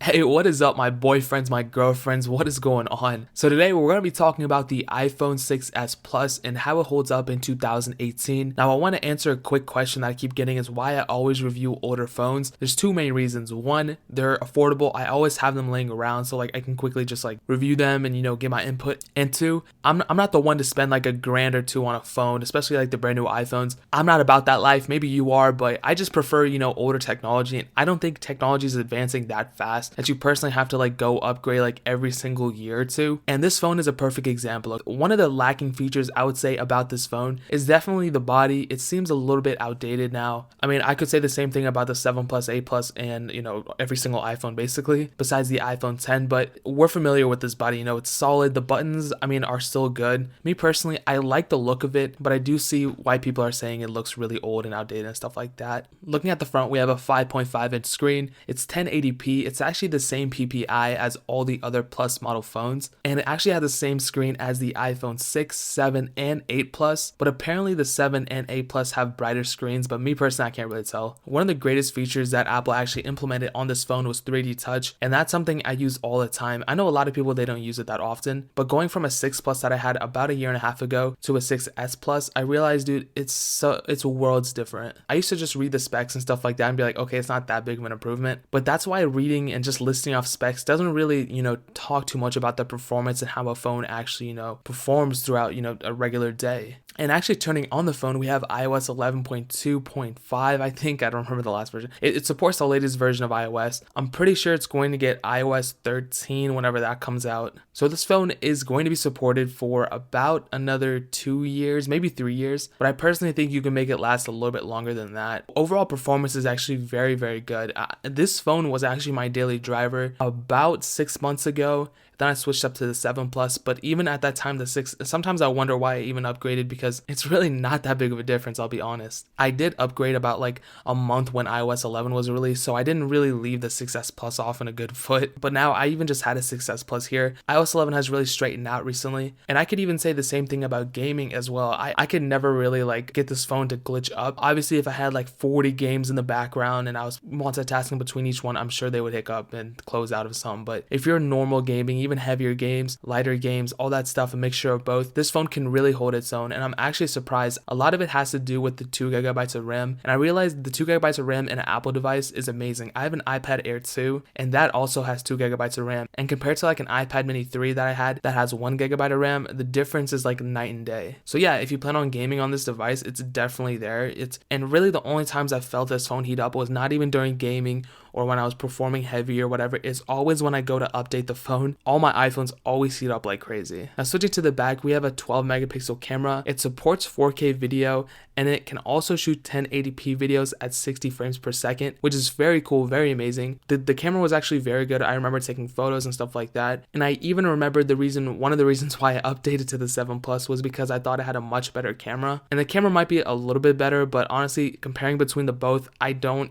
Hey, what is up, my boyfriends, my girlfriends? What is going on? So today we're going to be talking about the iPhone 6s Plus and how it holds up in 2018. Now, I want to answer a quick question that I keep getting is why I always review older phones. There's two main reasons. One, they're affordable. I always have them laying around so like I can quickly just like review them and get my input. And two, I'm not the one to spend like $1,000 or $2 on a phone, especially like the brand new iPhones. I'm not about that life. Maybe you are, but I just prefer older technology, and I don't think technology is advancing that fast that you personally have to like go upgrade like every single year or two. And this phone is a perfect example. One of the lacking features I would say about this phone is definitely the body. It seems a little bit outdated now. I mean, I could say the same thing about the 7 Plus, 8 Plus, and every single iPhone basically, besides the iPhone 10, but we're familiar with this body. It's solid. The buttons, I mean, are still good. Me personally, I like the look of it, but I do see why people are saying it looks really old and outdated and stuff like that. Looking at the front, we have a 5.5-inch screen. It's 1080p. It's actually the same PPI as all the other Plus model phones, and it actually has the same screen as the iPhone 6, 7, and 8 Plus, but apparently the 7 and 8 Plus have brighter screens, but me personally, I can't really tell. One of the greatest features that Apple actually implemented on this phone was 3D touch, and that's something I use all the time. I know a lot of people, they don't use it that often, but going from a 6 Plus that I had about a year and a half ago to a 6S Plus, I realized, dude, it's worlds different. I used to just read the specs and stuff like that and be like, okay, it's not that big of an improvement, but that's why reading and just listing off specs doesn't really, talk too much about the performance and how a phone actually, performs throughout, a regular day. And actually turning on the phone, we have iOS 11.2.5, I think. I don't remember the last version. It supports the latest version of iOS. I'm pretty sure it's going to get iOS 13 whenever that comes out. So this phone is going to be supported for about another 2 years, maybe 3 years. But I personally think you can make it last a little bit longer than that. Overall performance is actually very, very good. This phone was actually my daily driver about 6 months ago. Then I switched up to the 7 Plus, but even at that time, the 6, sometimes I wonder why I even upgraded because it's really not that big of a difference, I'll be honest. I did upgrade about like a month when iOS 11 was released, so I didn't really leave the 6S Plus off in a good foot, but now I even just had a 6S Plus here. iOS 11 has really straightened out recently, and I could even say the same thing about gaming as well. I could never really like get this phone to glitch up. Obviously, if I had like 40 games in the background and I was multitasking between each one, I'm sure they would hiccup and close out of some, but if you're normal gaming, even heavier games, lighter games, all that stuff, a mixture of both, this phone can really hold its own. And I'm actually surprised. A lot of it has to do with the 2GB of RAM, and I realized the 2GB of RAM in an Apple device is amazing. I have an iPad Air 2 and that also has 2GB of RAM, and compared to like an iPad Mini 3 that I had that has 1GB of RAM, the difference is like night and day. So yeah, if you plan on gaming on this device, it's definitely there. And really the only times I felt this phone heat up was not even during gaming or when I was performing heavy or whatever. It's always when I go to update the phone. All my iPhones always heat up like crazy. Now switching to the back, we have a 12 megapixel camera. It supports 4K video, and it can also shoot 1080p videos at 60 frames per second, which is very cool, very amazing. The camera was actually very good. I remember taking photos and stuff like that. And I even remembered one of the reasons why I updated to the 7 Plus was because I thought it had a much better camera. And the camera might be a little bit better, but honestly, comparing between the both, I don't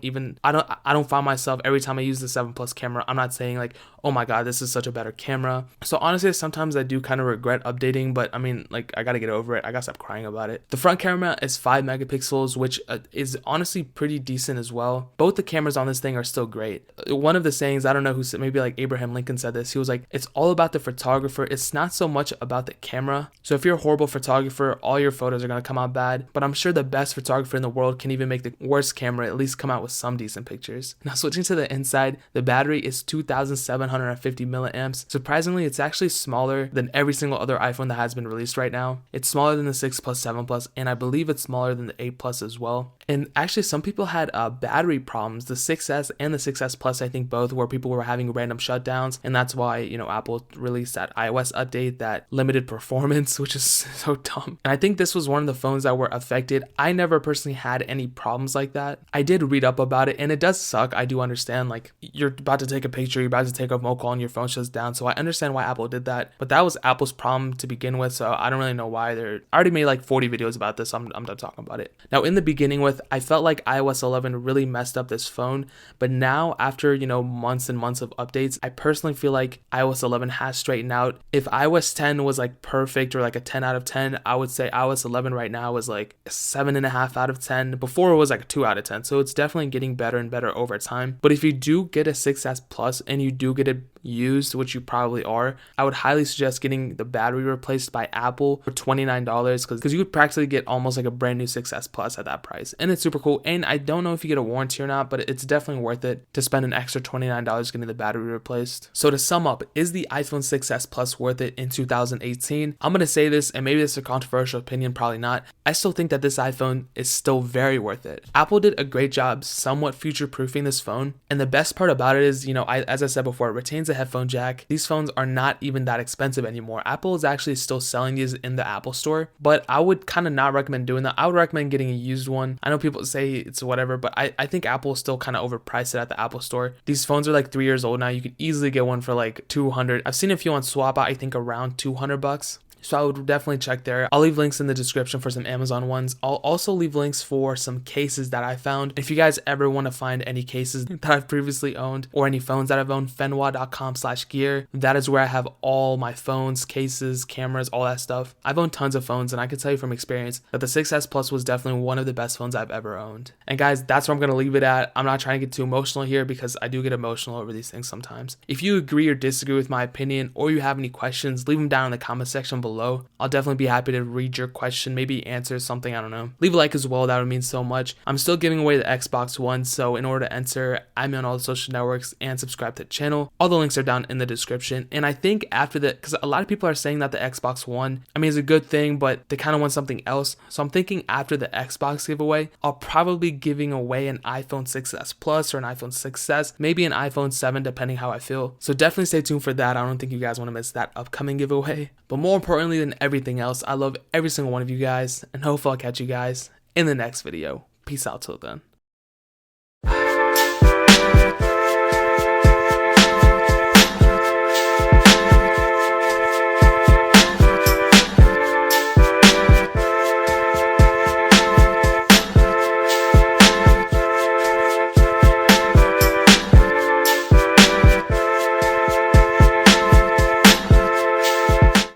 find myself every time I use the 7 Plus camera, I'm not saying like, oh my god, this is such a better camera. So honestly, sometimes I do kind of regret updating, but I mean, like, I gotta get over it. I gotta stop crying about it. The front camera is 5 megapixels, which is honestly pretty decent as well. Both the cameras on this thing are still great. One of the sayings, I don't know who said, maybe like Abraham Lincoln said this, he was like, it's all about the photographer. It's not so much about the camera. So if you're a horrible photographer, all your photos are gonna come out bad, but I'm sure the best photographer in the world can even make the worst camera at least come out with some decent pictures. Now switching to the inside, the battery is 2,750 milliamps. Surprisingly, it's actually smaller than every single other iPhone that has been released right now. It's smaller than the 6 Plus, 7 Plus, and I believe it's smaller than the 8 Plus as well. And actually, some people had battery problems. The 6S and the 6S Plus, I think both, where people were having random shutdowns, and that's why, Apple released that iOS update that limited performance, which is so dumb. And I think this was one of the phones that were affected. I never personally had any problems like that. I did read up about it, and it does suck. I do understand, like, you're about to take a picture, you're about to take a phone call, and your phone shuts down. So I understand why Apple did that, but that was Apple's problem to begin with. So I don't really know why I already made like 40 videos about this. I'm done talking about it. Now, in the beginning with with, I felt like iOS 11 really messed up this phone, but now after, months and months of updates, I personally feel like iOS 11 has straightened out. If iOS 10 was like perfect or like a 10 out of 10, I would say iOS 11 right now is like a 7.5 out of 10. Before it was like a 2 out of 10. So it's definitely getting better and better over time. But if you do get a 6S Plus and you do get it used, which you probably are, I would highly suggest getting the battery replaced by Apple for $29 because you would practically get almost like a brand new 6S Plus at that price. And it's super cool. And I don't know if you get a warranty or not, but it's definitely worth it to spend an extra $29 getting the battery replaced. So to sum up, is the iPhone 6S Plus worth it in 2018? I'm going to say this, and maybe this is a controversial opinion, probably not. I still think that this iPhone is still very worth it. Apple did a great job somewhat future-proofing this phone. And the best part about it is, as I said before, it retains a headphone jack. These phones are not even that expensive anymore. Apple is actually still selling these in the Apple Store, but I would kind of not recommend doing that. I would recommend getting a used one. I know people say it's whatever, but I think Apple still kind of overpriced it at the Apple Store. These phones are like 3 years old now. You could easily get one for like $200. I've seen a few on Swap, I think around $200. So I would definitely check there. I'll leave links in the description for some Amazon ones. I'll also leave links for some cases that I found. If you guys ever want to find any cases that I've previously owned or any phones that I've owned, fenwa.com/gear. That is where I have all my phones, cases, cameras, all that stuff. I've owned tons of phones, and I can tell you from experience that the 6S Plus was definitely one of the best phones I've ever owned. And guys, that's where I'm going to leave it at. I'm not trying to get too emotional here because I do get emotional over these things sometimes. If you agree or disagree with my opinion or you have any questions, leave them down in the comment section below. I'll definitely be happy to read your question, maybe answer something, I don't know. Leave a like as well, that would mean so much. I'm still giving away the Xbox One, so in order to enter, I'm on all the social networks and subscribe to the channel. All the links are down in the description. And I think after that, because a lot of people are saying that the Xbox One, is a good thing, but they kind of want something else. So I'm thinking after the Xbox giveaway, I'll probably be giving away an iPhone 6S Plus or an iPhone 6S, maybe an iPhone 7, depending how I feel. So definitely stay tuned for that. I don't think you guys want to miss that upcoming giveaway. But more importantly than everything else, I love every single one of you guys, and hopefully I'll catch you guys in the next video. Peace out till then.